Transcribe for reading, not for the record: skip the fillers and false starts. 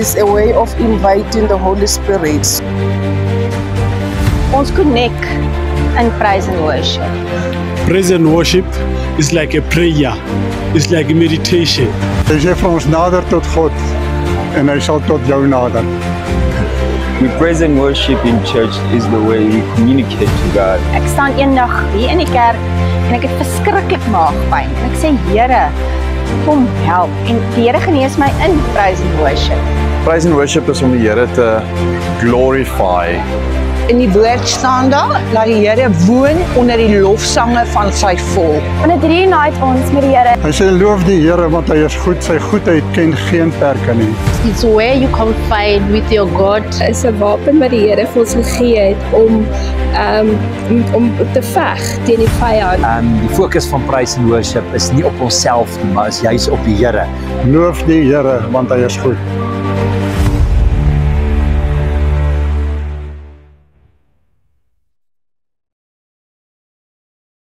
is a way of inviting the Holy Spirit. Ons connect in praise and worship. Praise and worship is like a prayer, it's like a meditation. Hy sê vir ons nader tot God en hy sal tot jou nader. We praise and worship in church is the way we communicate to God. Ek staan eendag hier in die kerk en ek het verskriklik maagpyn en ek sê Here, kom help, en die Here genees my in praise and worship. Praise and worship is om die Here te glorify. In die woord staan daar dat die Here woon onder die lofsange van sy volk. En dit reunite ons met die Here. Hy sê loof die Here want hy is goed, sy goedheid ken geen perke nie. It's where you confide with your God. Is 'n wapen wat die Here vir ons gegee het om te veg teen die vyand. Die fokus van praise and worship is nie op onsself nie, maar is juis op die Here. Loof die Here want hy is goed.